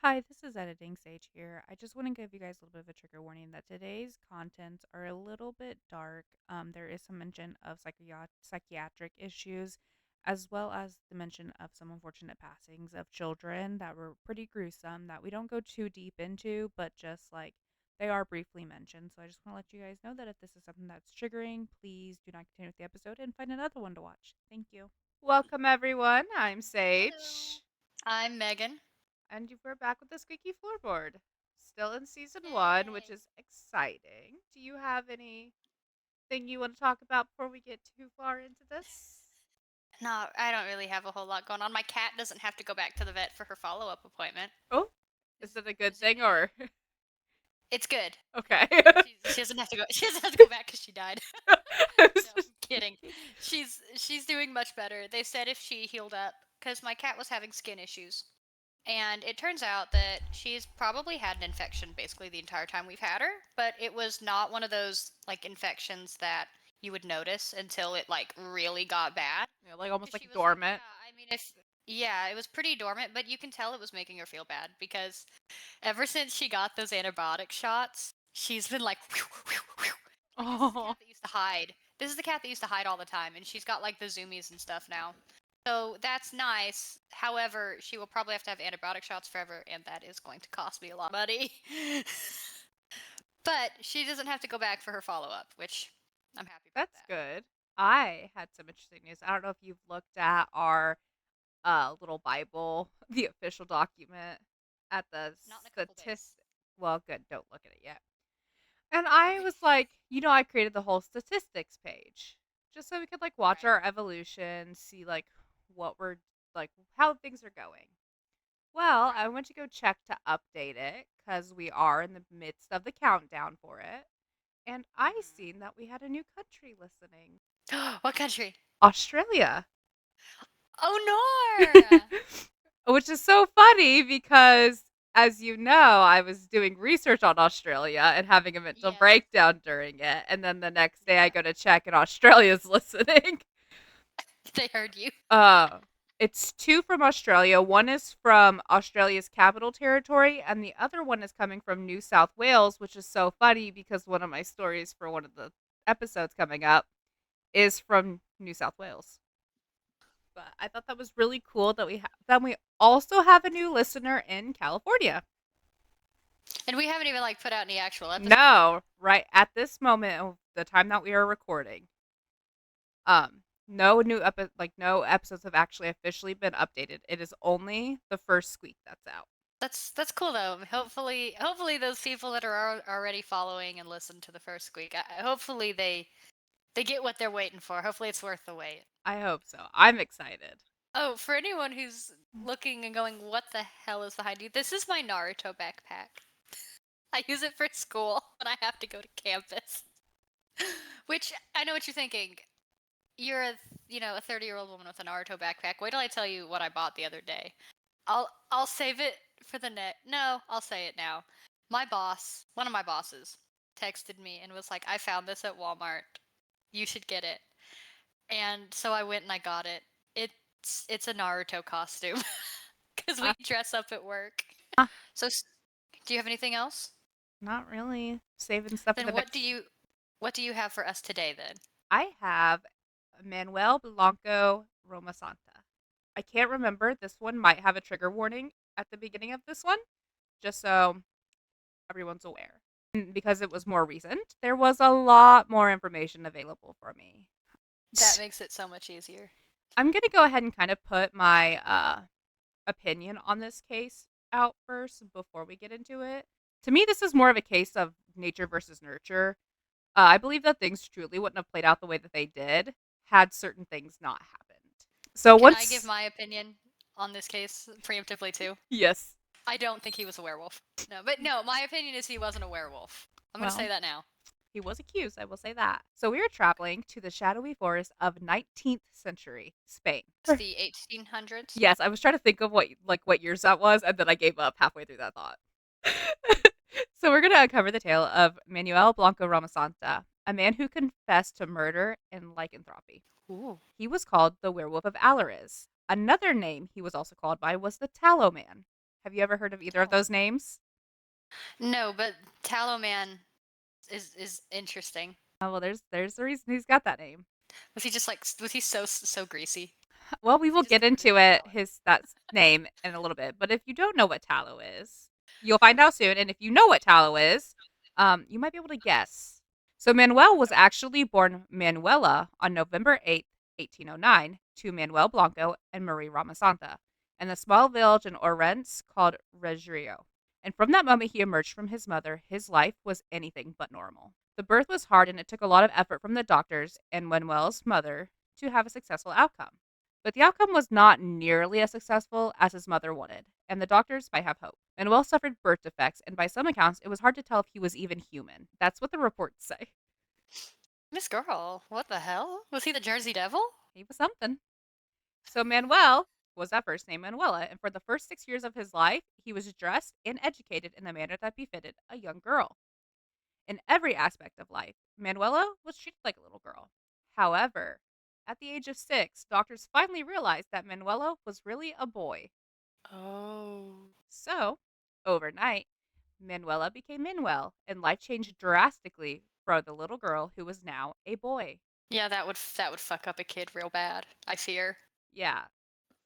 Hi, this is Editing Sage here. I just want to give you guys a little bit of a trigger warning that today's contents are a little bit dark. There is some mention of psychiatric issues, as well as the mention of some unfortunate passings of children that were pretty gruesome that we don't go too deep into, but just like they are briefly mentioned. So I just want to let you guys know that if this is something that's triggering, please do not continue with the episode and find another one to watch. Thank you. Welcome, everyone. I'm Hello. Sage. I'm Megan. And we're back with the squeaky floorboard. Still in season one, which Yay. is exciting. Do you have anything you want to talk about before we get too far into this? No, I don't really have a whole lot going on. My cat doesn't have to go back to the vet for her follow-up appointment. Oh, is As, it a good as you thing may. or It's good. okay? She doesn't have to go. She doesn't have to go back because she died. No, I'm kidding. She's doing much better. They said if she healed up, because my cat was having skin issues, and it turns out that she's probably had an infection basically the entire time we've had her, but it was not one of those like infections that you would notice until it like really got bad. Yeah, like almost Because like she was like, dormant. yeah, I mean, if yeah, it was pretty dormant, but you can tell it was making her feel bad because ever since she got those antibiotic shots, she's been like, like this is the Oh, cat that used to hide. This is the cat that used to hide all the time, and she's got like the zoomies and stuff now. So that's nice. However, she will probably have to have antibiotic shots forever, and that is going to cost me a lot of money. But she doesn't have to go back for her follow up, which I'm happy about that's that. good. I had some interesting news. I don't know if you've looked at our little Bible, the official document at the Not in a couple days. statistic. Well, good. Don't look at it yet. And I Okay. was like, I created the whole statistics page just so we could like watch Right. our evolution, see like what we're like, how things are going. Well, I Right. went to go check to update it because we are in the midst of the countdown for it. And I Mm-hmm. seen that we had a new country listening, What country? Australia. Oh no! Which is so funny because, as you know, I was doing research on Australia and having a mental Yes. breakdown during it. And then the next day I Yeah. go to check and Australia's listening. They heard you. Uh, it's two from Australia. One is from Australia's capital territory, and the other one is coming from New South Wales, which is so funny because one of my stories for one of the episodes coming up is from New South Wales. But I thought that was really cool that we also have a new listener in California. And we haven't even like put out any actual episodes yet. No, right at this moment of the time that we are recording, no no episodes have actually officially been updated. It is only the first squeak that's out. That's cool though. Hopefully those people that are already following and listen to the first squeak, hopefully they get what they're waiting for. Hopefully it's worth the wait. I hope so. I'm excited. Oh, for anyone who's looking and going, what the hell is behind you? This is my Naruto backpack. I use it for school when I have to go to campus. Which I know what you're thinking. You're a 30-year-old woman with a Naruto backpack. Wait till I tell you what I bought the other day. I'll save it for the net. No, I'll say it now. My boss, one of my bosses, texted me and was like, "I found this at Walmart. You should get it." And so I went and I got it. It's a Naruto costume because we Uh, dress up at work. uh, So, do you have anything else? Not really. Saving stuff for Then the next. what do you have for us today then? I have Manuel Blanco Romasanta. I can't remember. This one might have a trigger warning at the beginning of this one, just so everyone's aware. And because it was more recent, there was a lot more information available for me. That makes it so much easier. I'm going to go ahead and kind of put my opinion on this case out first before we get into it. To me, this is more of a case of nature versus nurture. I believe that things truly wouldn't have played out the way that they did had certain things not happened. So Can I give once, my opinion on this case preemptively too? yes, I don't think he was a werewolf. No, but no, my opinion is he wasn't a werewolf. I'm going to say well, that now. he was accused, I will say that. So we are traveling to the shadowy forest of 19th century Spain. It's the 1800s. Yes, I was trying to think of what years that was, and then I gave up halfway through that thought. So we're gonna uncover the tale of Manuel Blanco Romasanta, a man who confessed to murder and lycanthropy. Ooh. He was called the Werewolf of Allariz. Another name he was also called by was the Tallow Man. Have you ever heard of either of Oh. those names? No, but Tallow Man is interesting. Oh, well, there's the reason he's got that name. Was he just like was he so greasy? Well, we Was he will just get covered in into it, tallow? that's name in a little bit. But if you don't know what tallow is, you'll find out soon. And if you know what tallow is, you might be able to guess. So Manuel was Okay. actually born Manuela on November 8th, 1809, to Manuel Blanco and Marie Ramasanta, in a small village in Orense called Regio. And from that moment he emerged from his mother, his life was anything but normal. The birth was hard and it took a lot of effort from the doctors and Manuel's mother to have a successful outcome. But the outcome was not nearly as successful as his mother wanted, and the doctors might have hope. Manuel suffered birth defects, and by some accounts, it was hard to tell if he was even human. That's what the reports say. Miss Girl, what the hell? Was he the Jersey Devil? He was something. So Manuel was at first named Manuela, and for the first 6 years of his life, he was dressed and educated in the manner that befitted a young girl. In every aspect of life, Manuela was treated like a little girl. However, at the age of 6, doctors finally realized that Manuela was really a boy. Oh. So, overnight, Manuela became Manuel, and life changed drastically for the little girl who was now a boy. Yeah, that would fuck up a kid real bad. I fear. Yeah,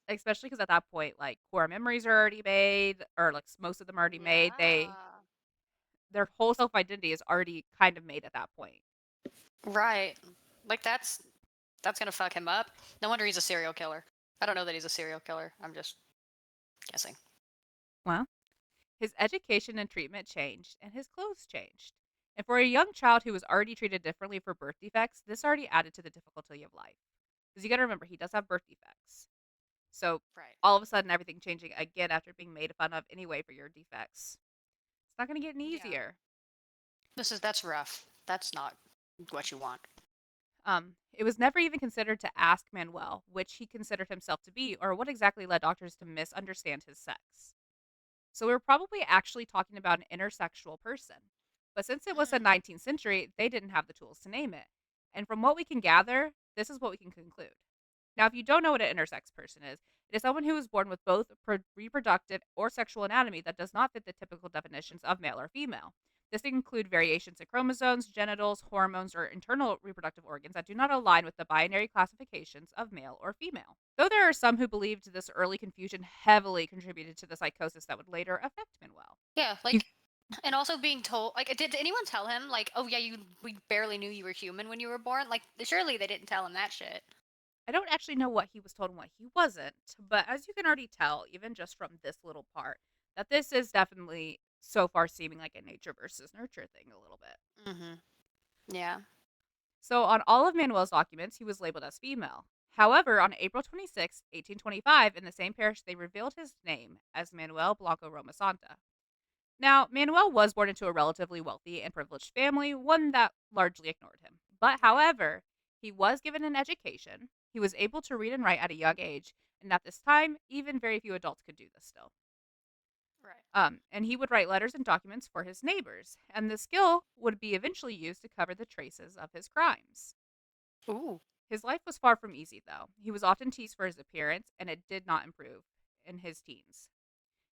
especially because at that point, like core memories are already made, or like most of them are already made. Yeah. Their whole self identity is already kind of made at that point. Right. Like that's gonna fuck him up. No wonder he's a serial killer. I don't know that he's a serial killer. I'm just guessing. Well, his education and treatment changed, and his clothes changed. And for a young child who was already treated differently for birth defects, this already added to the difficulty of life. Because you got to remember, he does have birth defects. So Right. all of a sudden, everything changing again after being made fun of anyway for your defects. It's not going to get any Yeah. easier. That's rough. That's not what you want. It was never even considered to ask Manuel which he considered himself to be or what exactly led doctors to misunderstand his sex. So we are probably actually talking about an intersexual person. But since it was the Mm. 19th century, they didn't have the tools to name it. And from what we can gather, this is what we can conclude. Now, if you don't know what an intersex person is, it is someone who is born with both reproductive or sexual anatomy that does not fit the typical definitions of male or female. This include variations in chromosomes, genitals, hormones, or internal reproductive organs that do not align with the binary classifications of male or female. Though there are some who believed this early confusion heavily contributed to the psychosis that would later affect Manuel. Yeah, You, like and also being told like did anyone tell him like, "Oh yeah, we barely knew you were human when you were born?" Like surely they didn't tell him that shit. I don't actually know what he was told and what he wasn't, but as you can already tell, even just from this little part, that this is definitely so far seeming like a nature versus nurture thing a little bit. Mhm. Yeah. So on all of Manuel's documents, he was labeled as female. However, on April 26, 1825, in the same parish, they revealed his name as Manuel Blanco Romasanta. Now, Manuel was born into a relatively wealthy and privileged family, one that largely ignored him. But, however, he was given an education. He was able to read and write at a young age, and at this time, even very few adults could do this still. Right. And he would write letters and documents for his neighbors, and the skill would be eventually used to cover the traces of his crimes. Ooh. His life was far from easy, though. He was often teased for his appearance, and it did not improve in his teens.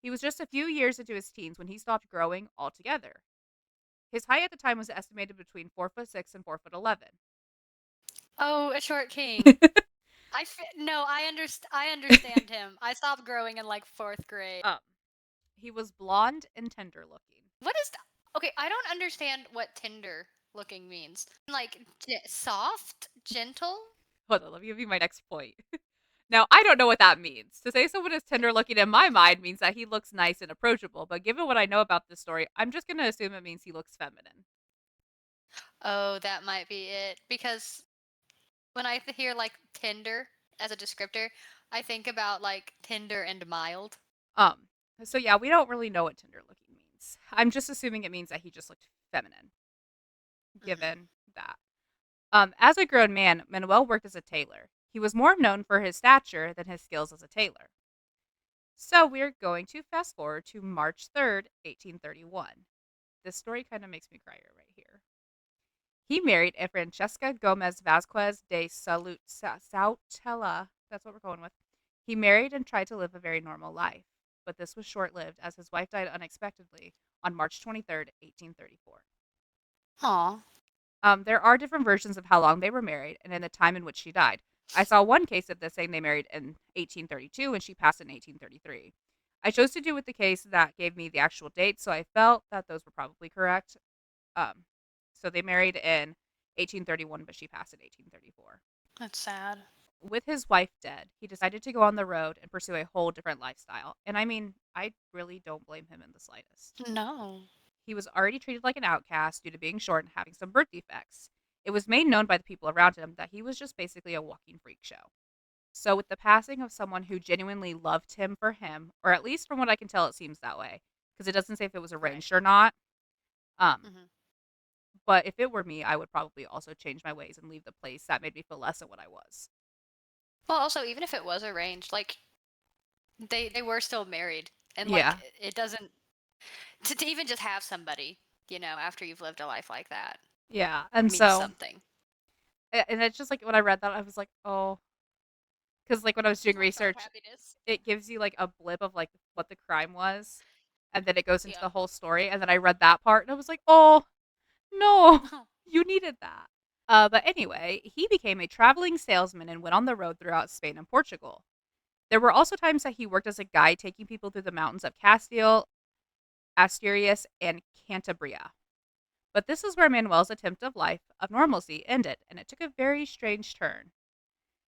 He was just a few years into his teens when he stopped growing altogether. His height at the time was estimated between 4'6" and 4'11". Oh, a short king. No, I understand him. I stopped growing in like 4th grade. um, he was blonde and tender looking. What is Okay, I don't understand what tender looking means. Like soft, gentle? Hold on, let me give you my next point. Now, I don't know what that means. To say someone is tender looking in my mind means that he looks nice and approachable, but given what I know about this story, I'm just going to assume it means he looks feminine. Oh, that might be it. Because when I hear like tender as a descriptor, I think about like tender and mild. Um, so yeah, we don't really know what tender looking means. I'm just assuming it means that he just looked feminine, Hmm. given that. As a grown man, Manuel worked as a tailor. He was more known for his stature than his skills as a tailor. So we're going to fast forward to March 3rd, 1831. This story kind of makes me cry right here. He married a Francesca Gomez Vasquez de Sautella. That's what we're going with. He married and tried to live a very normal life. but this was short lived as his wife died unexpectedly on March 23rd, 1834. Aw. There are different versions of how long they were married and in the time in which she died. I saw one case of this saying they married in 1832 and she passed in 1833. I chose to do with the case that gave me the actual date, so I felt that those were probably correct. Um, so they married in 1831, but she passed in 1834. That's sad. With his wife dead, he decided to go on the road and pursue a whole different lifestyle. And I mean, I really don't blame him in the slightest. No. He was already treated like an outcast due to being short and having some birth defects. It was made known by the people around him that he was just basically a walking freak show. So, with the passing of someone who genuinely loved him for him, or at least from what I can tell, it seems that way, because it doesn't say if it was Right. arranged or not. Um, Hmm. but if it were me, I would probably also change my ways and leave the place that made me feel less than what I was. Well, also, even if it was arranged, like they were still married, and like Yeah, it doesn't to even just have somebody, after you've lived a life like that yeah. And means so, something. and it's just like when I read that, I was like, oh, because like when I was doing Like our research, happiness. it gives you like a blip of like what the crime was, and then it goes into Yeah. the whole story. And then I read that part, and I was like, oh no, you needed that. But anyway, he became a traveling salesman and went on the road throughout Spain and Portugal. There were also times that he worked as a guide, taking people through the mountains of Castile, Asturias, and Cantabria. But this is where Manuel's attempt of life of normalcy ended, and it took a very strange turn.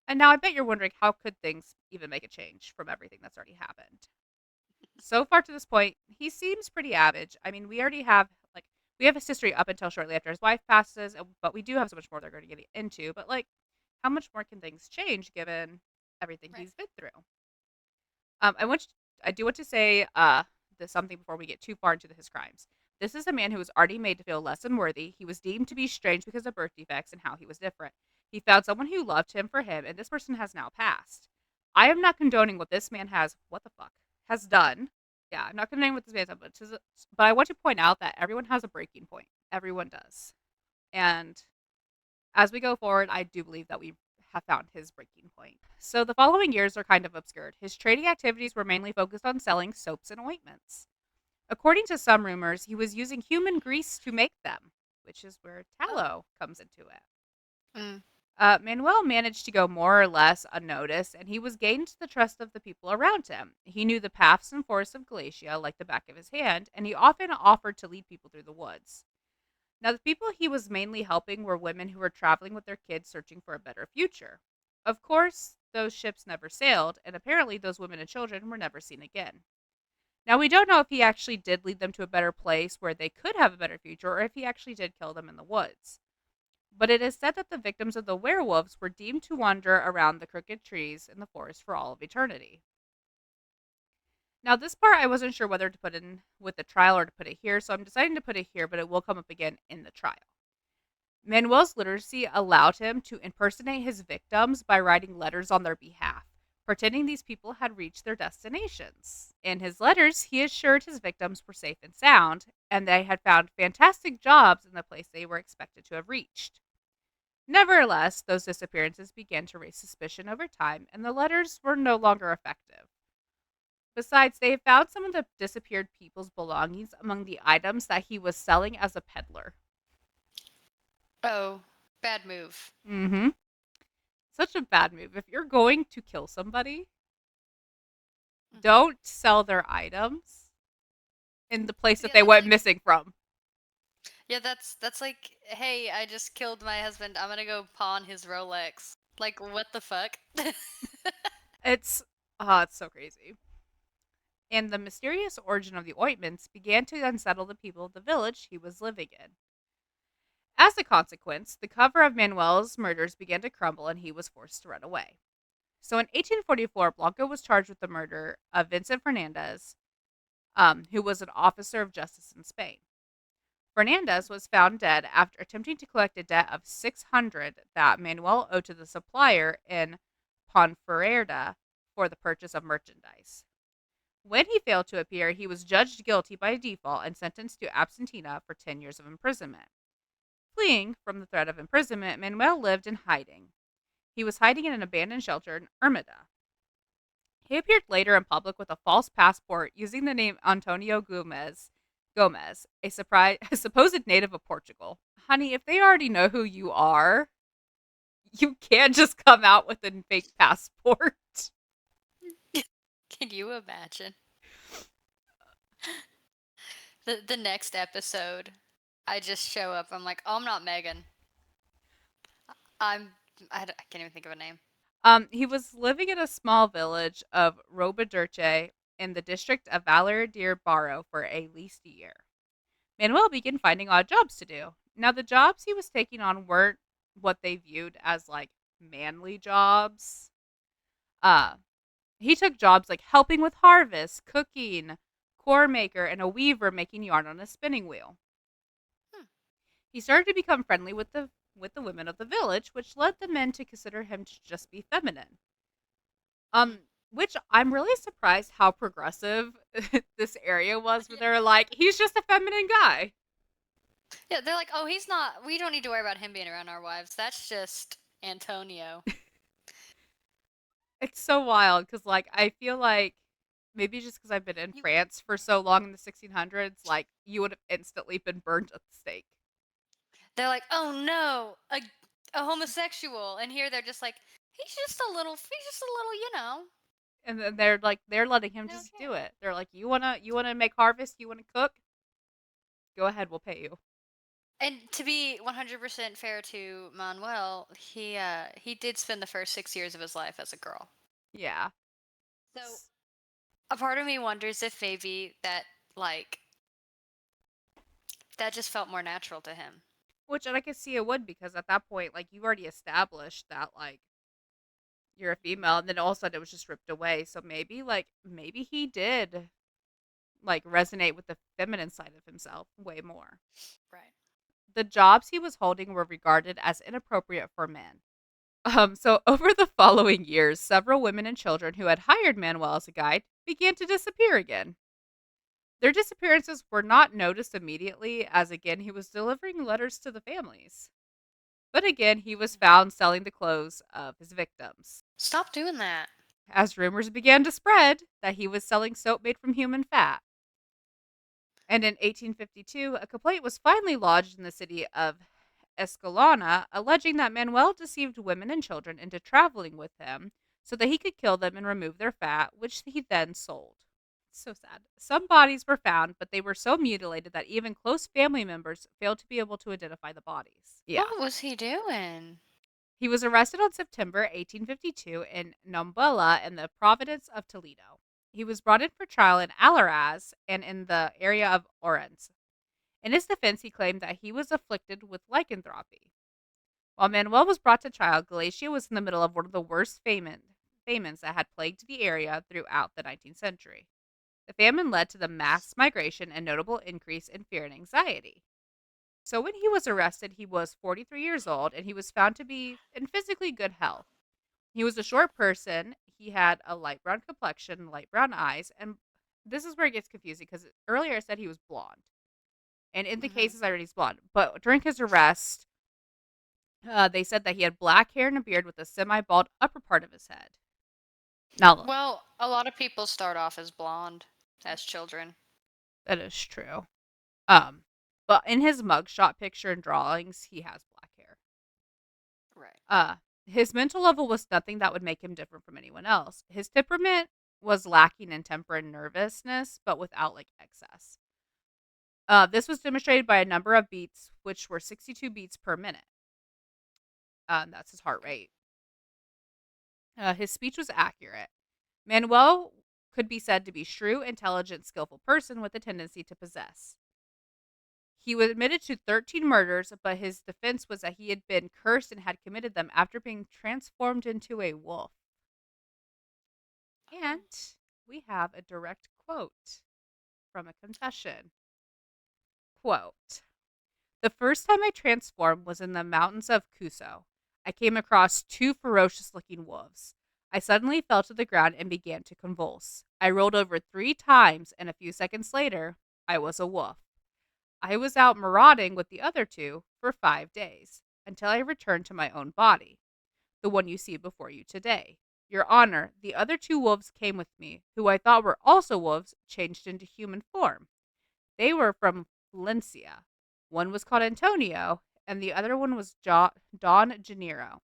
And now I bet you're wondering how could things even make a change from everything that's already happened. So far to this point, he seems pretty average. I mean, we have his history up until shortly after his wife passes, but we do have so much more they're going to get into. But like, how much more can things change given everything Right. he's been through? I want I do want to say this something before we get too far into his crimes. This is a man who was already made to feel less than worthy. He was deemed to be strange because of birth defects and how he was different. He found someone who loved him for him, and this person has now passed. I am not condoning what this man has done. Yeah, I'm not condoning what this man has done, but I want to point out that everyone has a breaking point. Everyone does, and as we go forward, I do believe that we have found his breaking point. So the following years are kind of obscured. His trading activities were mainly focused on selling soaps and ointments. According to some rumors, he was using human grease to make them, which is where Oh. tallow comes into it. Mm. Manuel managed to go more or less unnoticed, and he was gained the trust of the people around him. He knew the paths and forests of Galicia like the back of his hand, and he often offered to lead people through the woods. Now, the people he was mainly helping were women who were traveling with their kids searching for a better future. Of course, those ships never sailed, and apparently those women and children were never seen again. Now, we don't know if he actually did lead them to a better place where they could have a better future, or if he actually did kill them in the woods. But it is said that the victims of the werewolves were deemed to wander around the crooked trees in the forest for all of eternity. Now, this part I wasn't sure whether to put in with the trial or to put it here, so I'm deciding to put it here, but it will come up again in the trial. Manuel's literacy allowed him to impersonate his victims by writing letters on their behalf, pretending these people had reached their destinations. In his letters, he assured his victims were safe and sound, and they had found fantastic jobs in the place they were expected to have reached. Nevertheless, those disappearances began to raise suspicion over time, and the letters were no longer effective. Besides, they had found some of the disappeared people's belongings among the items that he was selling as a peddler. Oh, bad move. Mm-hmm. Such a bad move. If you're going to kill somebody, Hmm. don't sell their items in the place that Yeah, they that's went like missing from. that's like, hey, I just killed my husband. I'm gonna go pawn his Rolex. Like, what the fuck? It's it's so crazy. And the mysterious origin of the ointments began to unsettle the people of the village he was living in. As a consequence, the cover of Manuel's murders began to crumble and he was forced to run away. So in 1844, Blanco was charged with the murder of Vincent Fernandez, who was an officer of justice in Spain. Fernandez was found dead after attempting to collect a debt of 600 that Manuel owed to the supplier in Ponferrada for the purchase of merchandise. When he failed to appear, he was judged guilty by default and sentenced to absentia for 10 years of imprisonment. Fleeing from the threat of imprisonment, Manuel lived in hiding. He was hiding in an abandoned shelter in Ermida. He appeared later in public with a false passport using the name Antonio Gomez, a supposed native of Portugal. Honey, if they already know who you are, you can't just come out with a fake passport. Can you imagine? The next episode, I just show up. I'm like, oh, I'm not Megan. I can't even think of a name. He was living in a small village of Robadurche in the district of Valladolid Barrow for at least a year. Manuel began finding odd jobs to do. Now, the jobs he was taking on weren't what they viewed as like manly jobs. Uh, he took jobs like helping with harvest, cooking, core maker, and a weaver making yarn on a spinning wheel. Hmm. He started to become friendly with the women of the village, which led the men to consider him to just be feminine. Hmm. Which I'm really surprised how progressive this area was, where Yeah. they're like, he's just a feminine guy. Yeah, they're like, oh, he's not. We don't need to worry about him being around our wives. That's just Antonio. It's so wild because, like, I feel like maybe just because I've been in You, France for so long in the 1600s, like, you would have instantly been burned at the stake. they're like, oh no, a homosexual, and here they're just like, he's just a little, And then they're like, they're letting him they don't just do care. it. They're like, you wanna make harvest, you wanna cook, go ahead, we'll pay you. And to be 100% fair to Manuel, he did spend the first 6 years of his life as a girl. Yeah. So a part of me wonders if maybe like that just felt more natural to him. Which and I could see it would because at that point, like, you already established that, like, you're a female, and then all of a sudden it was just ripped away. So maybe he did like resonate with the feminine side of himself way more. Right. The jobs he was holding were regarded as inappropriate for men. So over the following years, several women and children who had hired Manuel as a guide began to disappear again. Their disappearances were not noticed immediately, as again he was delivering letters to the families. But again, he was found selling the clothes of his victims. Stop doing that. As rumors began to spread that he was selling soap made from human fat. And in 1852, a complaint was finally lodged in the city of Escalona, alleging that Manuel deceived women and children into traveling with him so that he could kill them and remove their fat, which he then sold. It's so sad. Some bodies were found, but they were so mutilated that even close family members failed to be able to identify the bodies. Yeah. What was he doing? He was arrested on September 1852 in Nombela in the province of Toledo. He was brought in for trial in Allariz and in the area of Orense. In his defense, he claimed that he was afflicted with lycanthropy. While Manuel was brought to trial, Galicia was in the middle of one of the worst famines that had plagued the area throughout the 19th century. The famine led to the mass migration and notable increase in fear and anxiety. So when he was arrested, he was 43 years old and he was found to be in physically good health. He was a short person. He had a light brown complexion, light brown eyes, and this is where it gets confusing because earlier I said he was blonde. And in the Hmm. cases, I read he's blonde. But during his arrest, they said that he had black hair and a beard with a semi bald upper part of his head. Now, Well, a lot of people start off as blonde as children. that is true. Um, but in his mugshot picture and drawings, he has black hair. Right. Uh, his mental level was nothing that would make him different from anyone else. His temperament was lacking in temper and nervousness, but without like excess. This was demonstrated by a number of beats, which were 62 beats per minute. That's his heart Okay. rate. His speech was accurate. Manuel could be said to be shrewd, intelligent, skillful person with a tendency to possess. He was admitted to 13 murders, but his defense was that he had been cursed and had committed them after being transformed into a wolf. Oh. And we have a direct quote from a confession. Quote, "The first time I transformed was in the mountains of Cuso. I came across two ferocious looking wolves. I suddenly fell to the ground and began to convulse. I rolled over 3 times, and a few seconds later, I was a wolf. I was out marauding with the other two for 5 days until I returned to my own body, the one you see before you today. Your Honor, the other two wolves came with me, who I thought were also wolves changed into human form. They were from Valencia. One was called Antonio, and the other one was Don Gennaro.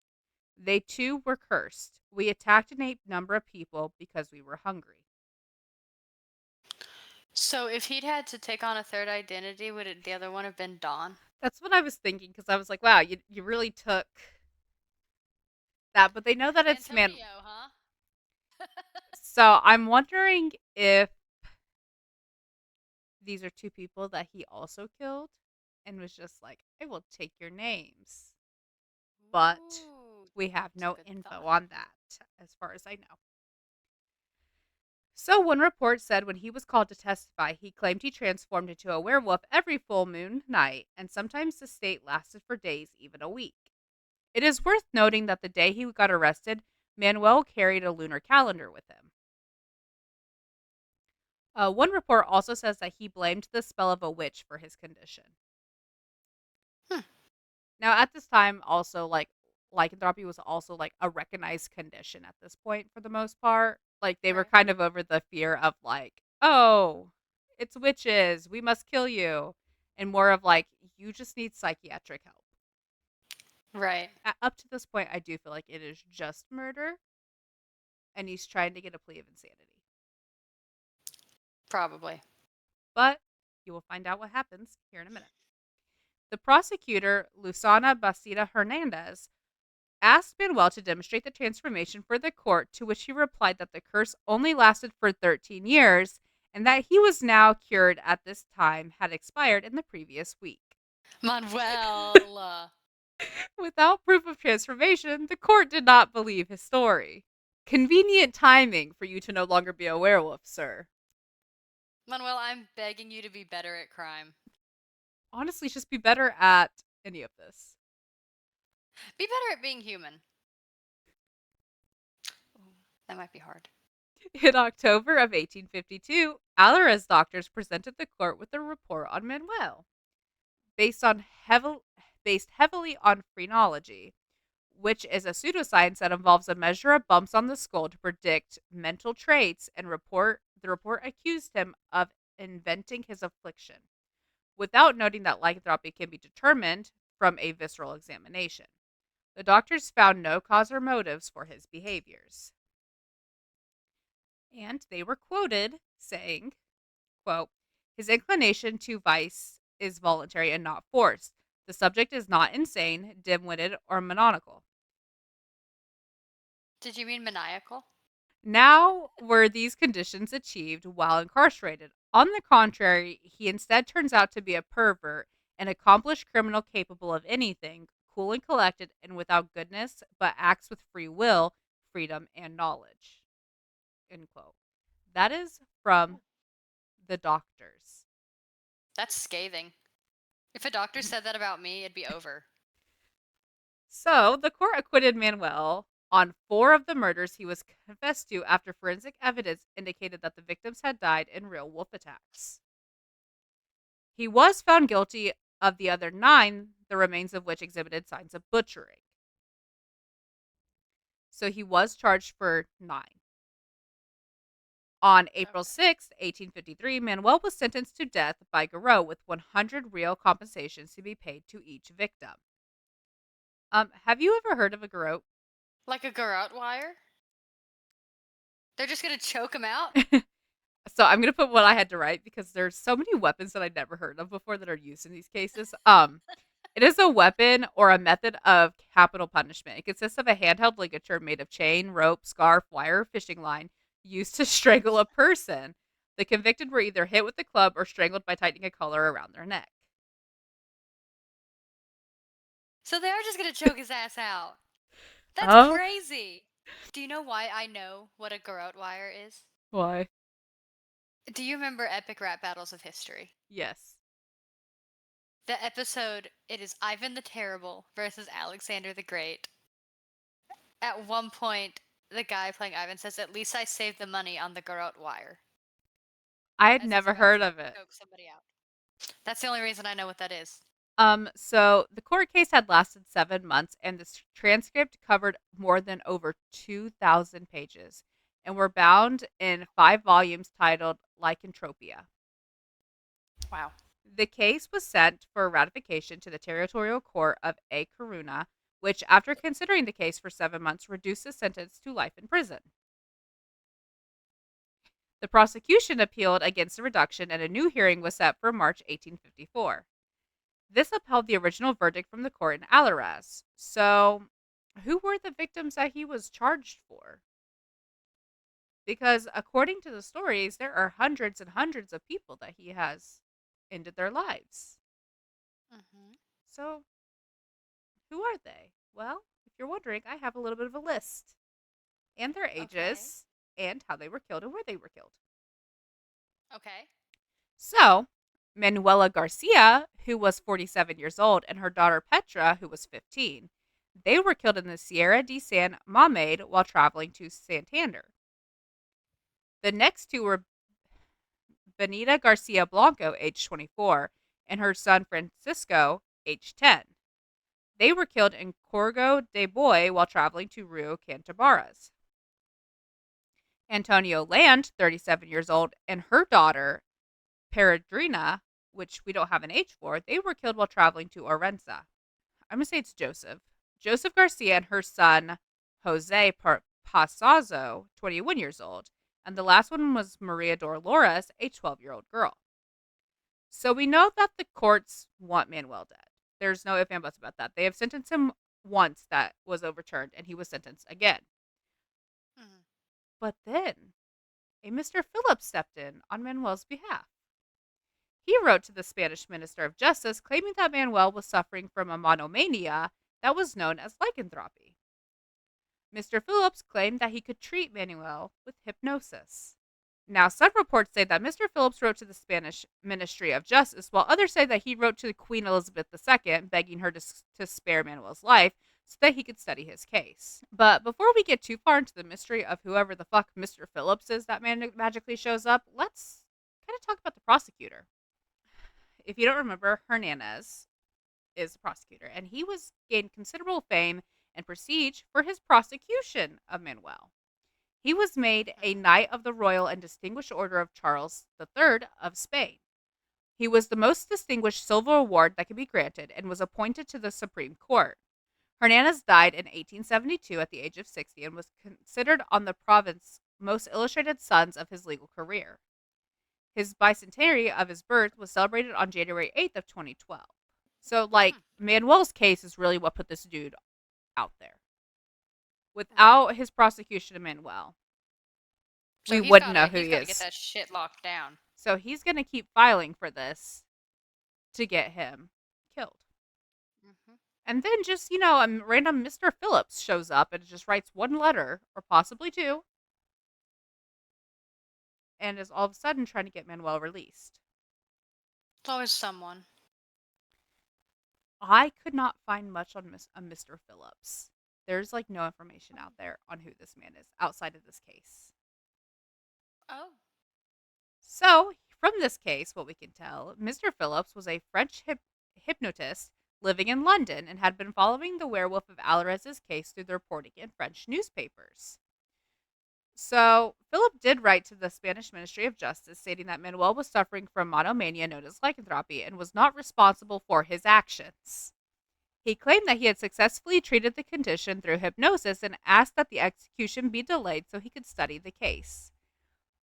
They too were cursed. We attacked an ape number of people because we were hungry. So if he'd had to take on a third identity, would the other one have been Dawn? That's what I was thinking because I was like, wow, you really took that. But they know that it's man. Antonio, huh? So I'm wondering if these are two people that he also killed and was just like, I will take your names. But Ooh, we have that's a no good info thought. on that, as far as I know. So, one report said when he was called to testify, he claimed he transformed into a werewolf every full moon night, and sometimes the state lasted for days, even a week. It is worth noting that the day he got arrested, Manuel carried a lunar calendar with him. One report also says that he blamed the spell of a witch for his condition. Hmm. Now, at this time, also lycanthropy was also like a recognized condition at this point for the most part. Like they were Right. kind of over the fear of like, oh, it's witches, we must kill you, and more of like you just need psychiatric help. Right. Up to this point, I do feel like it is just murder, and he's trying to get a plea of insanity. Probably. But you will find out what happens here in a minute. The prosecutor, Lusana Bastida Hernandez, asked Manuel to demonstrate the transformation for the court, to which he replied that the curse only lasted for 13 years and that he was now cured at this time had expired in the previous week. Manuel. Without proof of transformation, the court did not believe his story. Convenient timing for you to no longer be a werewolf, sir. Manuel, I'm begging you to be better at crime. Honestly, just be better at any of this. Be better at being human. Ooh, that might be hard. In October of 1852, Allariz doctors presented the court with a report on Manuel. based on heavy, Based heavily on phrenology, which is a pseudoscience that involves a measure of bumps on the skull to predict mental traits, and the report accused him of inventing his affliction, without noting that lycanthropy can be determined from a visceral examination. The doctors found no cause or motives for his behaviors. And they were quoted saying, quote, his inclination to vice is voluntary and not forced. The subject is not insane, dim witted, or maniacal. Did you mean maniacal? Now, were these conditions achieved while incarcerated? On the contrary, he instead turns out to be a pervert, an accomplished criminal capable of anything, cool and collected, and without goodness, but acts with free will, freedom, and knowledge. End quote. That is from the doctors. That's scathing. If a doctor said that about me, it'd be over. So, the court acquitted Manuel on 4 of the murders he was confessed to after forensic evidence indicated that the victims had died in real wolf attacks. He was found guilty of the other 9, the remains of which exhibited signs of butchering. So, he was charged for 9. On April Okay. 6, 1853, Manuel was sentenced to death by garrote with 100 real compensations to be paid to each victim. Have you ever heard of a garrote? Like a garrote wire? They're just gonna choke him out? So I'm gonna put what I had to write because there's so many weapons that I'd never heard of before that are used in these cases. It is a weapon or a method of capital punishment. It consists of a handheld ligature made of chain, rope, scarf, wire, or fishing line used to strangle a person. The convicted were either hit with a club or strangled by tightening a collar around their neck. So they are just gonna choke his ass out. That's Oh, crazy. Do you know why I know what a garrote wire is? why? Do you remember Epic Rap Battles of History? Yes. The episode, it is Ivan the Terrible versus Alexander the Great. At one point, the guy playing Ivan says, "At least I saved the money on the garrote wire," I had as he's never about heard to of it. choke somebody out. That's the only reason I know what that is. So the court case had lasted 7 months, and the transcript covered more than over 2,000 pages, and were bound in 5 volumes titled Lycanthropia. Wow. The case was sent for ratification to the Territorial Court of A Coruna, which, after considering the case for 7 months, reduced the sentence to life in prison. The prosecution appealed against the reduction, and a new hearing was set for March 1854. This upheld the original verdict from the court in Allariz. So, who were the victims that he was charged for? Because according to the stories, there are hundreds and hundreds of people that he has ended their lives. Mm-hmm. So, who are they? Well, if you're wondering, I have a little bit of a list and their Okay. ages and how they were killed and where they were killed. Okay. So, Manuela Garcia, who was 47 years old, and her daughter Petra, who was 15, they were killed in the Sierra de San Mamede while traveling to Santander. The next two were Benita Garcia Blanco, age 24, and her son Francisco, age 10. They were killed in Corgo de Boy while traveling to Rio Cantabaras. Antonio Land, 37 years old, and her daughter Peregrina, which we don't have an age for, they were killed while traveling to Orense. I'm going to say it's Joseph. Joseph Garcia and her son, Jose Pasazo, 21 years old. And the last one was Maria Dolores, a 12-year-old girl. So we know that the courts want Manuel dead. There's no ifs and buts about that. They have sentenced him once that was overturned, and he was sentenced again. Mm-hmm. But then a Mr. Phillips stepped in on Manuel's behalf. He wrote to the Spanish Minister of Justice claiming that Manuel was suffering from a monomania that was known as lycanthropy. Mr. Phillips claimed that he could treat Manuel with hypnosis. Now, some reports say that Mr. Phillips wrote to the Spanish Ministry of Justice, while others say that he wrote to Queen Elizabeth II begging her to spare Manuel's life so that he could study his case. But before we get too far into the mystery of whoever the fuck Mr. Phillips is that magically shows up, let's kind of talk about the prosecutor. If you don't remember, Hernandez is the prosecutor, and he was gained considerable fame and prestige for his prosecution of Manuel. He was made a Knight of the Royal and Distinguished Order of Charles III of Spain. He was the most distinguished silver award that could be granted and was appointed to the Supreme Court. Hernandez died in 1872 at the age of 60 and was considered on the province's most illustrated sons of his legal career. His bicentenary of his birth was celebrated on January 8th of 2012. So, like, Manuel's case is really what put this dude out there. Right. Without his prosecution of Manuel, So we he's wouldn't know gotta who he's he gotta get is. that shit locked down. So he's going to keep filing for this to get him killed. Mm-hmm. And then just, a random Mr. Phillips shows up and just writes one letter, or possibly two, and is all of a sudden trying to get Manuel released. It's always someone. I could not find much on Mr. Phillips. There's like no information out there on who this man is outside of this case. Oh. So, from this case, what we can tell, Mr. Phillips was a French hypnotist living in London and had been following the werewolf of Allariz's case through the reporting in French newspapers. So, Philip did write to the Spanish Ministry of Justice stating that Manuel was suffering from monomania known as lycanthropy and was not responsible for his actions. He claimed that he had successfully treated the condition through hypnosis and asked that the execution be delayed so he could study the case.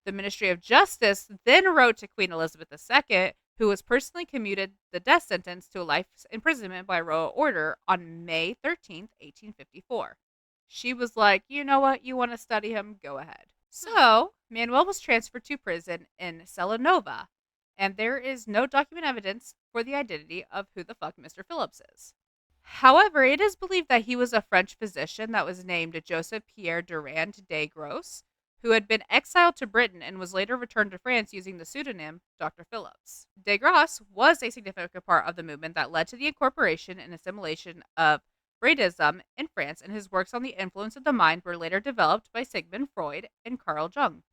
The Ministry of Justice then wrote to Queen Elizabeth II, who was personally commuted the death sentence to a life imprisonment by royal order on May 13th, 1854. She was like, you know what, you want to study him? Go ahead. So, Manuel was transferred to prison in Cella Nova, and there is no document evidence for the identity of who the fuck Mr. Phillips is. However, it is believed that he was a French physician that was named Joseph Pierre Durand de Gros, who had been exiled to Britain and was later returned to France using the pseudonym Dr. Phillips. De Gros was a significant part of the movement that led to the incorporation and assimilation of Freudism in France, and his works on the influence of the mind were later developed by Sigmund Freud and Carl Jung,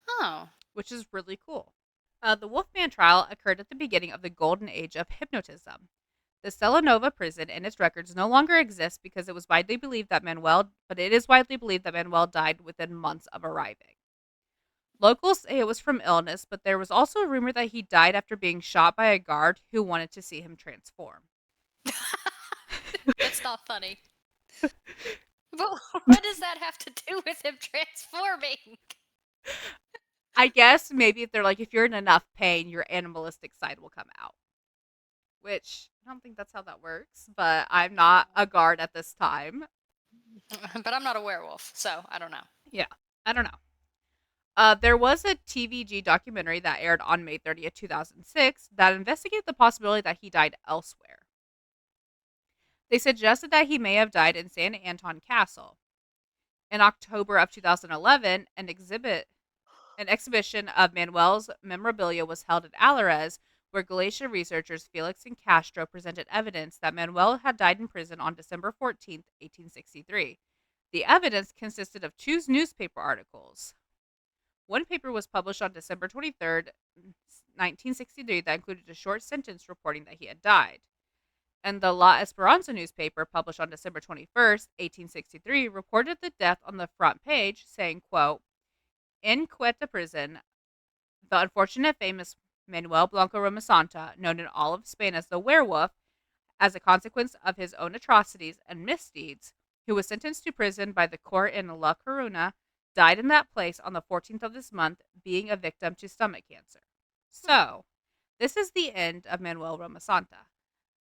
Oh. which is really cool. The Wolfman trial occurred at the beginning of the golden age of hypnotism. The Selanova prison and its records no longer exist because it is widely believed that Manuel died within months of arriving. Locals say it was from illness, but there was also a rumor that he died after being shot by a guard who wanted to see him transform. That's not funny. But what does that have to do with him transforming? I guess maybe if they're like, if you're in enough pain, your animalistic side will come out. Which I don't think that's how that works, but I'm not a guard at this time. But I'm not a werewolf, so I don't know. Yeah, I don't know. There was a TVG documentary that aired on May 30th, 2006, that investigated the possibility that he died elsewhere. They suggested that he may have died in San Anton Castle. In October of 2011, an exhibition of Manuel's memorabilia was held at Allariz, where Galicia researchers Felix and Castro presented evidence that Manuel had died in prison on December 14th, 1863. The evidence consisted of two newspaper articles. One paper was published on December 23rd, 1963, that included a short sentence reporting that he had died. And the La Esperanza newspaper, published on December 21st, 1863, reported the death on the front page, saying, quote, "In Quetta prison, the unfortunate famous Manuel Blanco Romasanta, known in all of Spain as the werewolf, as a consequence of his own atrocities and misdeeds, who was sentenced to prison by the court in La Coruna, died in that place on the 14th of this month, being a victim to stomach cancer." So, this is the end of Manuel Romasanta.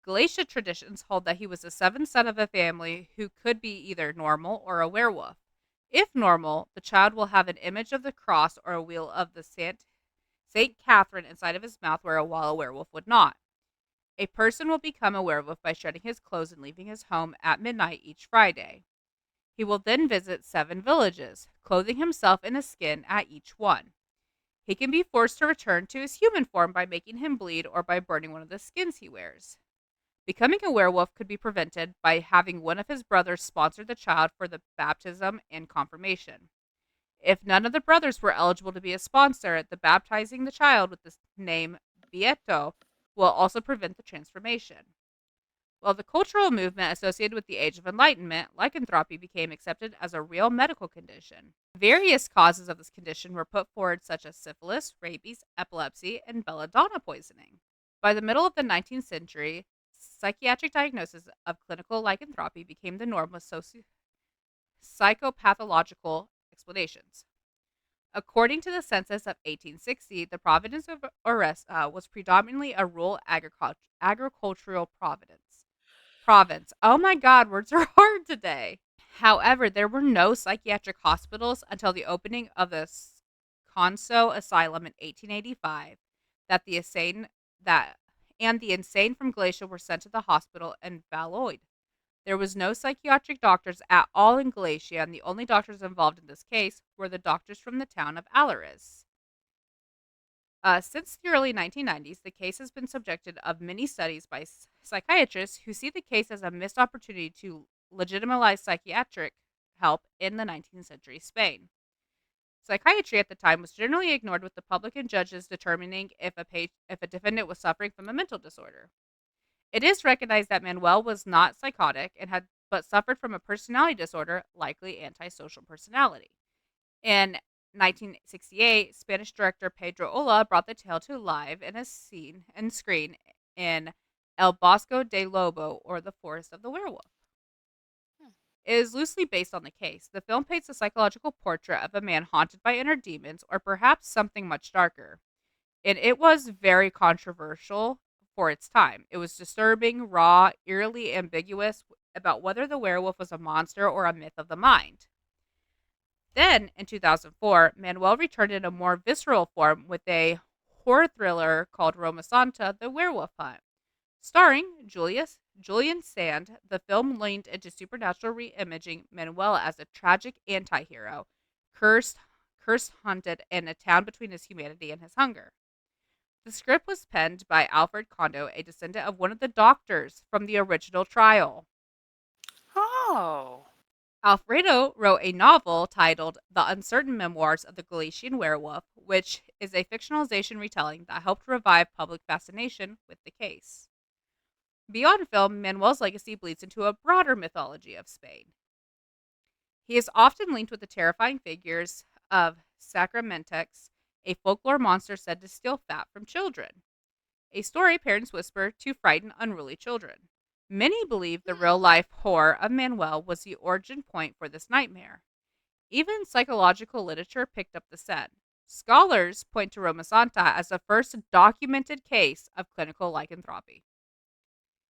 Galicia traditions hold that he was the seventh son of a family who could be either normal or a werewolf. If normal, the child will have an image of the cross or a wheel of the Saint Catherine inside of his mouth, while a werewolf would not. A person will become a werewolf by shedding his clothes and leaving his home at midnight each Friday. He will then visit 7 villages, clothing himself in a skin at each one. He can be forced to return to his human form by making him bleed or by burning one of the skins he wears. Becoming a werewolf could be prevented by having one of his brothers sponsor the child for the baptism and confirmation. If none of the brothers were eligible to be a sponsor, the baptizing the child with the name Bieto will also prevent the transformation. While the cultural movement associated with the Age of Enlightenment, lycanthropy became accepted as a real medical condition. Various causes of this condition were put forward, such as syphilis, rabies, epilepsy, and belladonna poisoning. By the middle of the 19th century, psychiatric diagnosis of clinical lycanthropy became the norm with psychopathological explanations. According to the census of 1860, the province of Oresa was predominantly a rural agricultural province. Oh my god, words are hard today. However, there were no psychiatric hospitals until the opening of the Conso Asylum in 1885. That the insane that and the insane from Galicia were sent to the hospital in Valois. There was no psychiatric doctors at all in Galicia, and the only doctors involved in this case were the doctors from the town of Allariz. Since the early 1990s, the case has been subjected of many studies by psychiatrists who see the case as a missed opportunity to legitimize psychiatric help in the 19th century Spain. Psychiatry at the time was generally ignored, with the public and judges determining if a defendant was suffering from a mental disorder. It is recognized that Manuel was not psychotic and had but suffered from a personality disorder, likely antisocial personality. In 1968, Spanish director Pedro Ola brought the tale to life in a scene and screen in El Bosco de Lobo, or The Forest of the Werewolf. It is loosely based on the case. The film paints a psychological portrait of a man haunted by inner demons, or perhaps something much darker. And it was very controversial for its time. It was disturbing, raw, eerily ambiguous about whether the werewolf was a monster or a myth of the mind. Then, in 2004, Manuel returned in a more visceral form with a horror thriller called Romasanta: The Werewolf Hunt. Starring Julian Sand, the film leaned into supernatural re-imaging Manuel as a tragic anti-hero, cursed, haunted in a town between his humanity and his hunger. The script was penned by Alfred Kondo, a descendant of one of the doctors from the original trial. Oh. Alfredo wrote a novel titled The Uncertain Memoirs of the Galician Werewolf, which is a fictionalization retelling that helped revive public fascination with the case. Beyond film, Manuel's legacy bleeds into a broader mythology of Spain. He is often linked with the terrifying figures of Sacramentex, a folklore monster said to steal fat from children, a story parents whisper to frighten unruly children. Many believe the real Hmm. life horror of Manuel was the origin point for this nightmare. Even psychological literature picked up the scent. Scholars point to Romasanta as the first documented case of clinical lycanthropy.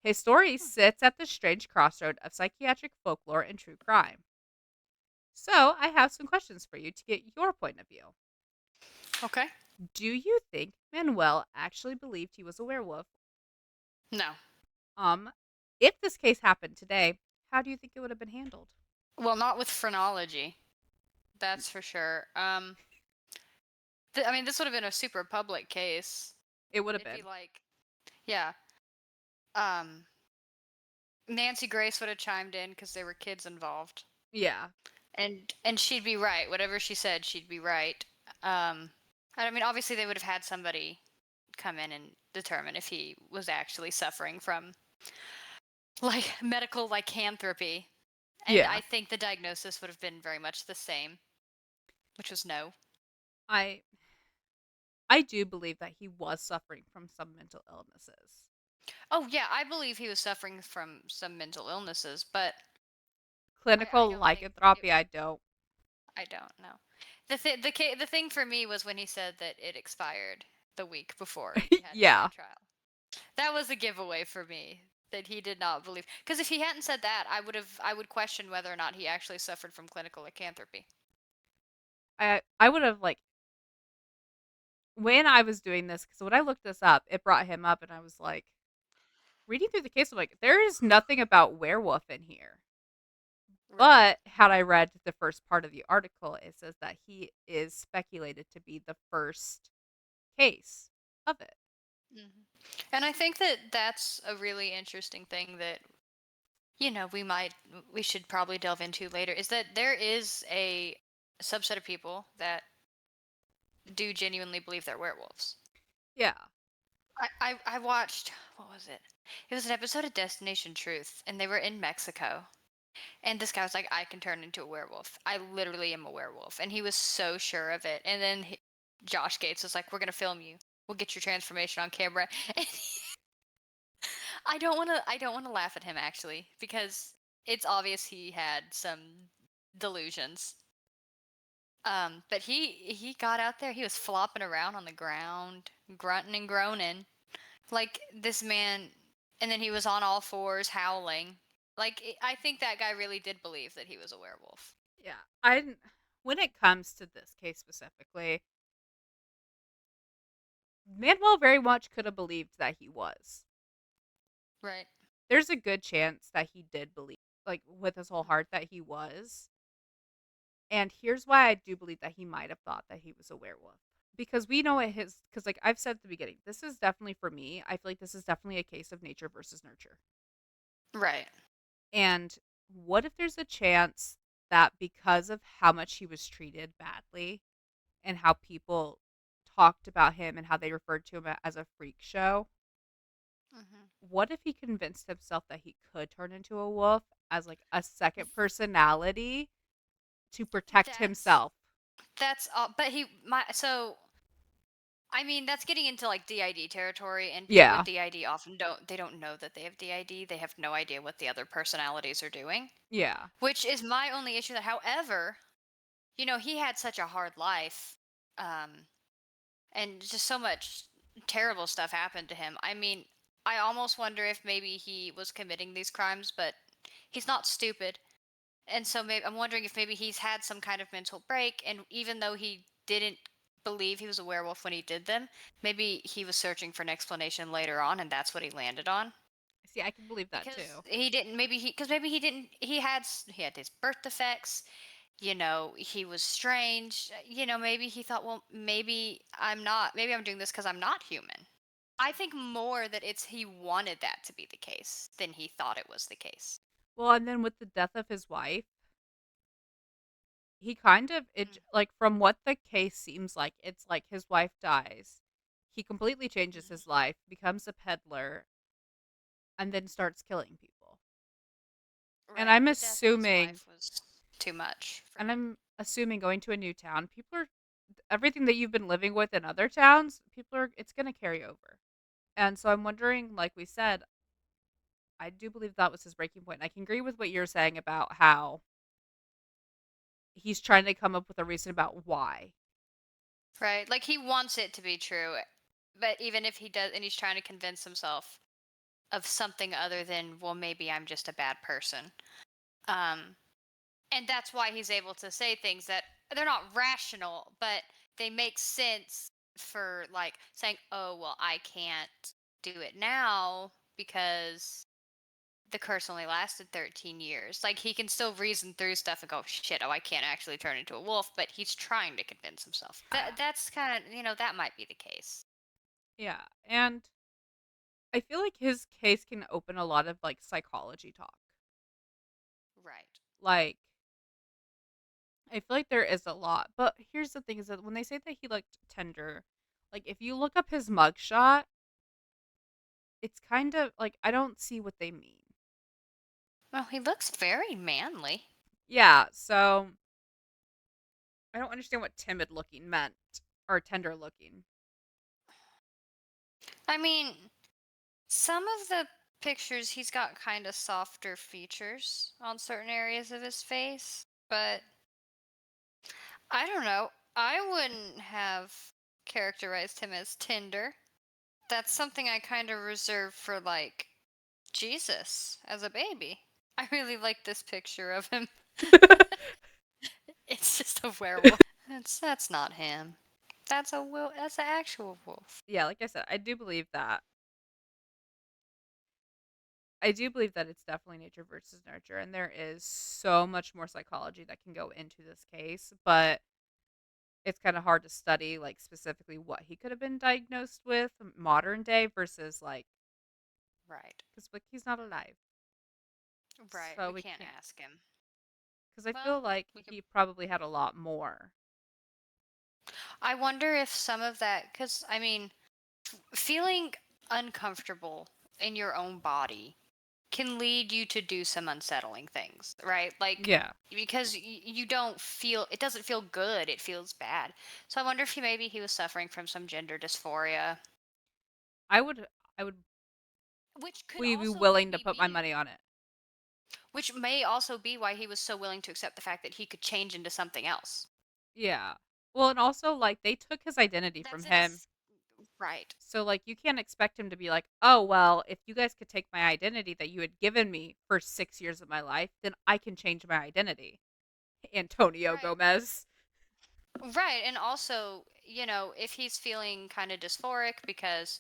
His story sits at the strange crossroad of psychiatric folklore and true crime. So, I have some questions for you to get your point of view. Okay. Do you think Manuel actually believed he was a werewolf? No. Um, if this case happened today, how do you think it would have been handled? Well, not with phrenology. That's for sure. I mean, this would have been a super public case. It would have It'd be been. like, yeah. Um, Nancy Grace would have chimed in because there were kids involved, Yeah. and she'd be right. Whatever she said, she'd be right. Um, I mean, obviously they would have had somebody come in and determine if he was actually suffering from like medical lycanthropy, and Yeah. I think the diagnosis would have been very much the same, which was no. I I do believe that he was suffering from some mental illnesses. Oh yeah, I believe he was suffering from some mental illnesses, but I Clinical don't think it. lycanthropy, I don't. I don't know. The thing for me was when he said that it expired the week before he had to Yeah. stand trial. That was a giveaway for me that he did not believe. Because if he hadn't said that, I would question whether or not he actually suffered from clinical lycanthropy. I would have like when I was doing this cuz when I looked this up, it brought him up and I was like reading through the case I'm like there is nothing about werewolf in here. Right. But had I read the first part of the article, it says that he is speculated to be the first case of it. Hmm. And I think that that's a really interesting thing that we should probably delve into later is that there is a subset of people that do genuinely believe they're werewolves. Yeah. I watched, what was it? It was an episode of Destination Truth, and they were in Mexico. And this guy was like, I can turn into a werewolf. I literally am a werewolf. And he was so sure of it. And then Josh Gates was like, we're going to film you. We'll get your transformation on camera. And I don't want to laugh at him actually because it's obvious he had some delusions. But he got out there. He was flopping around on the ground, grunting and groaning like this man, and then he was on all fours howling. Like I think that guy really did believe that he was a werewolf. Yeah. I when it comes to this case specifically, Manuel very much could have believed that he was. Right. There's a good chance that he did believe, like with his whole heart, that he was. And here's why I do believe that he might have thought that he was a werewolf. Because we know it his, because like I've said at the beginning, this is definitely for me, I feel like this is definitely a case of nature versus nurture. Right. And what if there's a chance that because of how much he was treated badly and how people talked about him and how they referred to him as a freak show, Hmm. what if he convinced himself that he could turn into a wolf as like a second personality to protect That's himself? that's all. But he my so I mean that's getting into like DID territory, and people with Yeah. DID often don't know that they have DID. They have no idea what the other personalities are doing, Yeah. which is my only issue. That however, he had such a hard life. Um, and just so much terrible stuff happened to him. I mean, I almost wonder if maybe he was committing these crimes, but he's not stupid. And so maybe I'm wondering if maybe he's had some kind of mental break, and even though he didn't believe he was a werewolf when he did them, maybe he was searching for an explanation later on, and that's what he landed on. See, I can believe that Because too. he didn't, maybe he didn't, he had his birth defects, he was strange. Maybe he thought, well, maybe I'm doing this because I'm not human. I think more that it's he wanted that to be the case than he thought it was the case. Well, and then with the death of his wife, he kind of it Mm, like from what the case seems like, it's like his wife dies. He completely changes his mhm. life, becomes a peddler, and then starts killing people. And Right. I'm The death of his assuming wife was too much for and him. I'm assuming going to a new town, people are everything that you've been living with in other towns, people are it's going to carry over. And so I'm wondering, like we said, I do believe that was his breaking point. I can agree with what you're saying about how he's trying to come up with a reason about why. Right. Like he wants it to be true, but even if he does, and he's trying to convince himself of something other than, well, maybe I'm just a bad person. Um, and that's why he's able to say things that they're not rational, but they make sense for like saying, oh, well, I can't do it now because the curse only lasted 13 years. Like he can still reason through stuff and go, shit, oh, I can't actually turn into a wolf, but he's trying to convince himself. That's kind of, that might be the case. Yeah. And I feel like his case can open a lot of like psychology talk. Right. Like I feel like there is a lot. But here's the thing is that when they say that he looked tender, like if you look up his mugshot, it's kind of like I don't see what they mean. Well, he looks very manly. Yeah, so I don't understand what timid looking meant or tender looking. I mean, some of the pictures he's got kind of softer features on certain areas of his face, but I don't know. I wouldn't have characterized him as tender. That's something I kind of reserve for like Jesus as a baby. I really like this picture of him. It's just a werewolf. That's not him. That's an actual wolf. Yeah, like I said, I do believe that. I do believe that it's definitely nature versus nurture, and there is so much more psychology that can go into this case, but it's kind of hard to study, like specifically what he could have been diagnosed with modern day versus like, Right. because like he's not alive, Right. so We we can't can't. ask him. Because I Well, feel like we could he probably had a lot more. I wonder if some of that cuz I mean, feeling uncomfortable in your own body can lead you to do some unsettling things, right? Like Yeah, because you don't feel it doesn't feel good, it feels bad. So I wonder if maybe he was suffering from some gender dysphoria, I would, I would which could be also willing to maybe put my be money on it. which may also be why he was so willing to accept the fact that he could change into something else. Yeah. Well, and also like they took his identity from That's in a him. right. So like you can't expect him to be like, "Oh, well, if you guys could take my identity that you had given me for 6 years of my life, then I can change my identity." Antonio Right. Gomez. Right. And also, if he's feeling kind of dysphoric because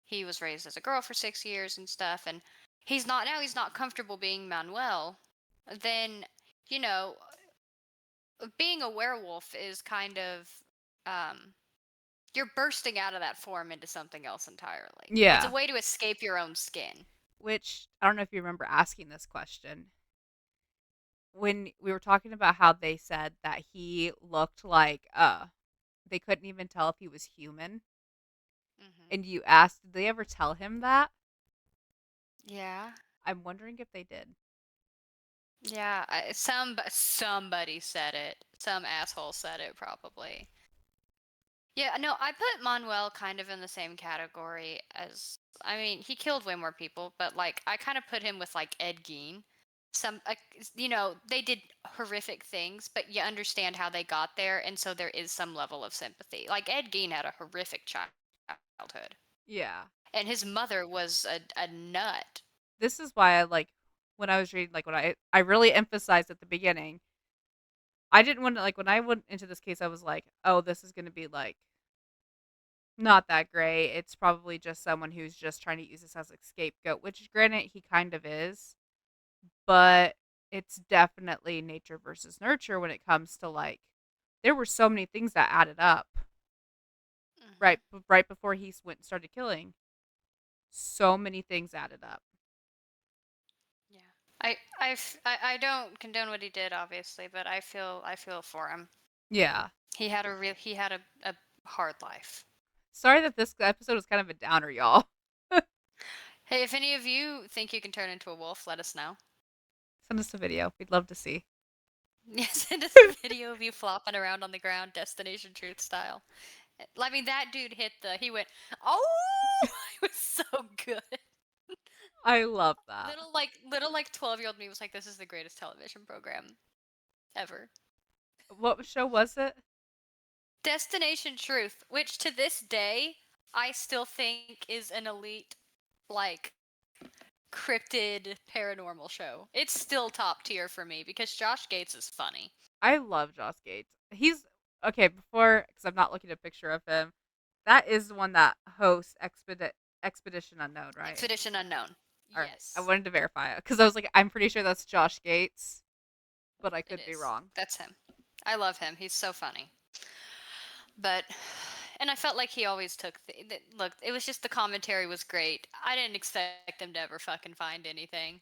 he was raised as a girl for 6 years and stuff, and he's not comfortable being Manuel, then, you know, being a werewolf is kind of, um, you're bursting out of that form into something else entirely. It's a Yeah. way to escape your own skin. Which I don't know if you remember asking this question when we were talking about how they said that he looked like they couldn't even tell if he was human. Hmm. And you asked, did they ever tell him that? Yeah. I'm wondering if they did. Yeah. Somebody said it. Some asshole said it, probably. Yeah, no, I put Manuel kind of in the same category as I mean, he killed way more people, but like I kind of put him with like Ed Gein. They did horrific things, but you understand how they got there, and so there is some level of sympathy. Like Ed Gein had a horrific childhood, Yeah. and his mother was a nut. This is why I like when I was reading like when I really emphasized at the beginning. I didn't want to like when I went into this case I was like, "Oh, this is going to be like not that great. It's probably just someone who's just trying to use this as a scapegoat," which granted he kind of is, but it's definitely nature versus nurture when it comes to like there were so many things that added up Hmm. right before he went and started killing. So many things added up. Yeah. I don't condone what he did, obviously, but I feel for him. Yeah. He had a hard life. Sorry that this episode was kind of a downer, y'all. Hey, if any of you think you can turn into a wolf, let us know. Send us a video. We'd love to see. Yeah, send us a video of you flopping around on the ground, Destination Truth style. I mean, that dude hit the. He went, oh, it was so good. I love that. Little 12-year-old me was like, this is the greatest television program ever. What show was it? Destination Truth, which to this day I still think is an elite, like, cryptid paranormal show. It's still top tier for me because Josh Gates is funny. I love Joss Gates. He's okay before because I'm not looking at a picture of him. That is the one that hosts Expedition Unknown, right? Expedition Unknown. All right. I Yes, wanted to verify it because I was like, I'm pretty sure that's Josh Gates, but I it could be is. wrong. That's him. I love him. He's so funny. But and I felt like he always took look, it was just the commentary was great. I didn't expect him to ever fucking find anything.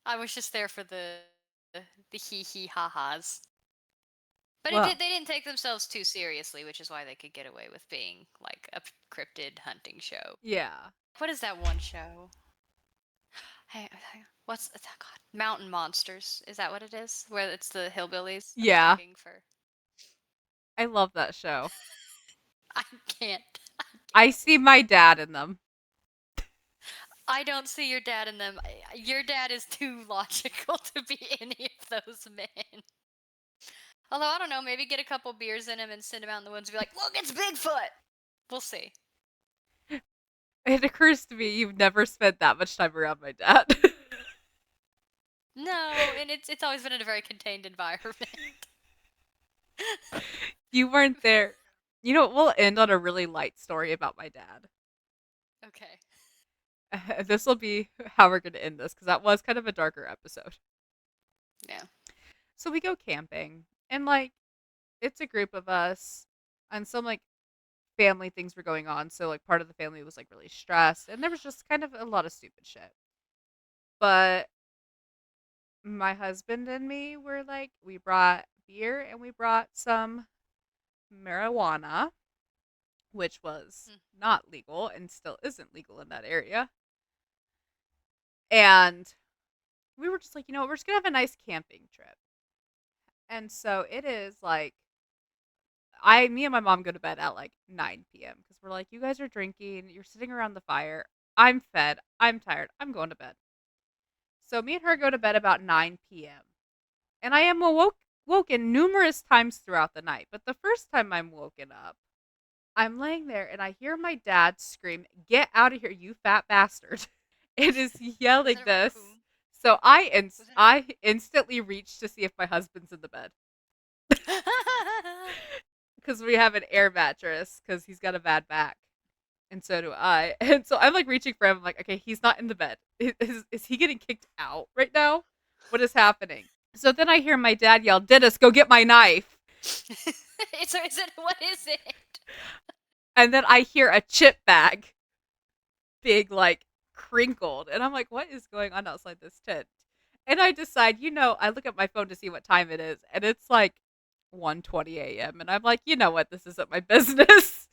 I was just there for the hee hee ha ha's. But Well, they didn't take themselves too seriously, which is why they could get away with being like a cryptid hunting show. yeah, What is that one show? Hey, what's oh God? Mountain Monsters? Is that what it is? Where it's the hillbillies yeah. looking for? I love that show. I can't. I see my dad in them. I don't see your dad in them. Your dad is too logical to be any of those men. Although I don't know, maybe get a couple beers in him and send him out in the woods and be like, "Look, it's Bigfoot." We'll see. It occurs to me you've never spent that much time around my dad. No, and it's always been in a very contained environment. You weren't there. You know, we'll end on a really light story about my dad. Okay. This will be how we're going to end this because that was kind of a darker episode. Yeah. So we go camping, and like, it's a group of us, and some like family things were going on. So, like, part of the family was like really stressed, and there was just kind of a lot of stupid shit. But my husband and me were like, we brought beer and we brought some marijuana, which was Hmm. not legal and still isn't legal in that area. And we were just like, you know, we're just gonna have a nice camping trip. And so it is like me and my mom go to bed at like 9 p.m. because we're like, you guys are drinking, you're sitting around the fire. I'm fed, I'm tired, I'm going to bed. So me and her go to bed about 9 p.m. And I am woken numerous times throughout the night. But the first time I'm woken up, I'm laying there and I hear my dad scream, "Get out of here, you fat bastard!" It is Was yelling it a this. raccoon? So Was it? I instantly reach to see if my husband's in the bed because we have an air mattress because he's got a bad back, and so do I. And so I'm like reaching for him. I'm like, okay, he's not in the bed. Is he getting kicked out right now? What is happening? So then I hear my dad yell, "Dennis, go get my knife!" Is it? What is it? And then I hear a chip bag, big like crinkled, and I'm like, what is going on outside this tent? And I decide, I look at my phone to see what time it is, and it's like 1:20 a.m. And I'm like, you know what? This isn't my business.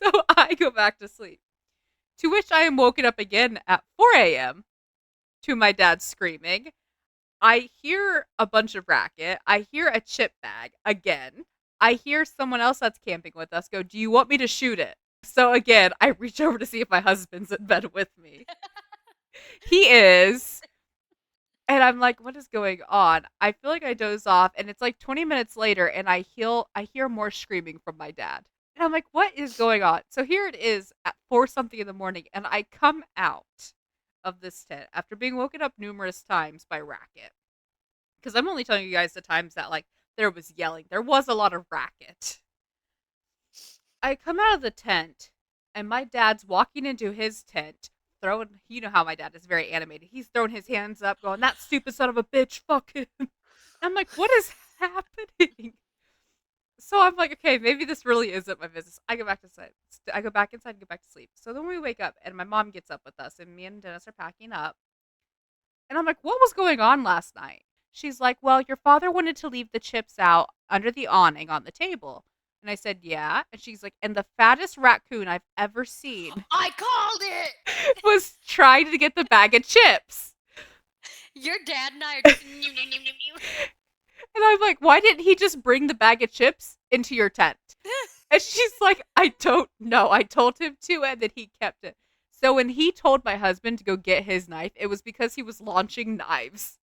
So I go back to sleep. To which I am woken up again at 4 a.m. to my dad screaming. I hear a bunch of racket. I hear a chip bag again. I hear someone else that's camping with us go, "Do you want me to shoot it?" So again, I reach over to see if my husband's in bed with me. He is. And I'm like, what is going on? I feel like I doze off, and it's like 20 minutes later, and I hear more screaming from my dad. And I'm like, what is going on? So here it is at 4 something in the morning, and I come out of this tent after being woken up numerous times by racket. Because I'm only telling you guys the times that like there was yelling. There was a lot of racket. I come out of the tent, and my dad's walking into his tent, throwing. You know how my dad is very animated. He's throwing his hands up, going, "That stupid son of a bitch, fuck him." I'm like, what is happening? So I'm like, okay, maybe this really isn't my business. I go back to sleep. I go back inside and go back to sleep. So then we wake up, and my mom gets up with us, and me and Dennis are packing up. And I'm like, what was going on last night? She's like, well, your father wanted to leave the chips out under the awning on the table. And I said, yeah. And she's like, and the fattest raccoon I've ever seen I called it. was trying to get the bag of chips. Your dad and I are just new, new, new, new, new. And I'm like, why didn't he just bring the bag of chips into your tent? And she's like, I don't know. I told him to, and then he kept it. So when he told my husband to go get his knife, it was because he was launching knives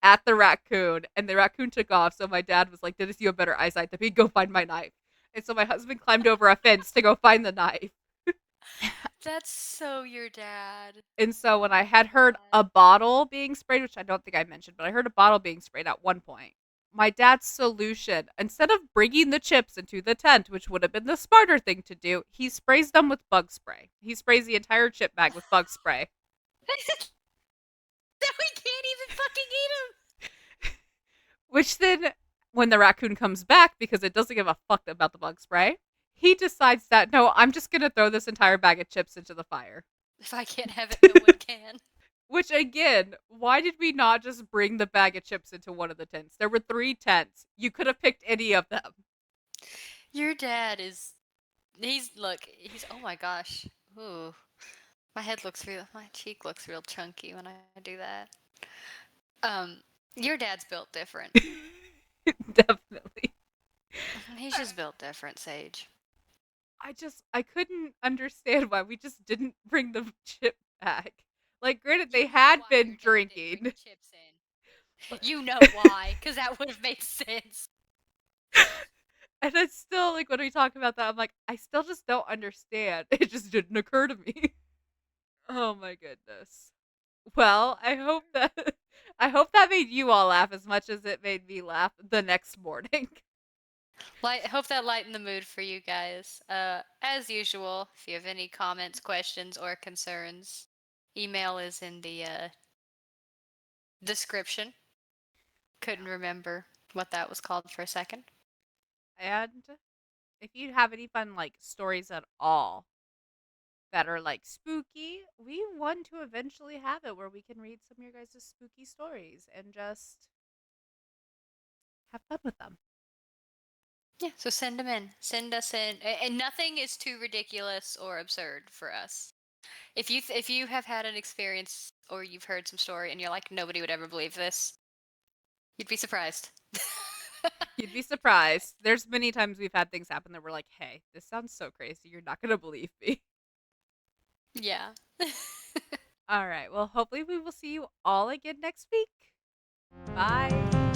at the raccoon, and the raccoon took off. So my dad was like, Dennis, you have better eyesight than me. Go find my knife. And so my husband climbed over a fence to go find the knife. That's so your dad. And so when I Oh had my heard god. a bottle being sprayed, which I don't think I mentioned, but I heard a bottle being sprayed at one point. My dad's solution, instead of bringing the chips into the tent, which would have been the smarter thing to do, he sprays them with bug spray. He sprays the entire chip bag with bug spray. That we can't even fucking eat Which then, when the raccoon comes back, because it doesn't give a fuck about the bug spray, he decides that, no, I'm just going to throw this entire bag of chips into the fire. If I can't have it, no one can. Which, again, why did we not just bring the bag of chips into one of the tents? There were 3 tents. You could have picked any of them. Your dad is. He's. Oh my gosh. Ooh. My cheek looks real chunky when I do that. Um, your dad's built different. Definitely. He's just built different, Sage. I couldn't understand why we just didn't bring the chip back. Like, granted, You they know had why been your dad didn't bring the drinking. chips in. You know why, because that would have made sense. And it's still, like, when we talk about that, I'm like, I still just don't understand. It just didn't occur to me. Oh my goodness. Well, I hope that made you all laugh as much as it made me laugh the next morning. Hope that lightened the mood for you guys. As usual, if you have any comments, questions, or concerns, email is in the description. Couldn't remember what that was called for a second. And if you have any fun like stories at all that are like spooky, we want to eventually have it where we can read some of your guys' spooky stories and just have fun with them. Yeah, so send them in. Send us in, and nothing is too ridiculous or absurd for us. If you have had an experience or you've heard some story and you're like nobody would ever believe this, you'd be surprised. You'd be surprised. There's many times we've had things happen that we're like, hey, this sounds so crazy. You're not going to believe me. Yeah. All right. Well, hopefully we will see you all again next week. Bye.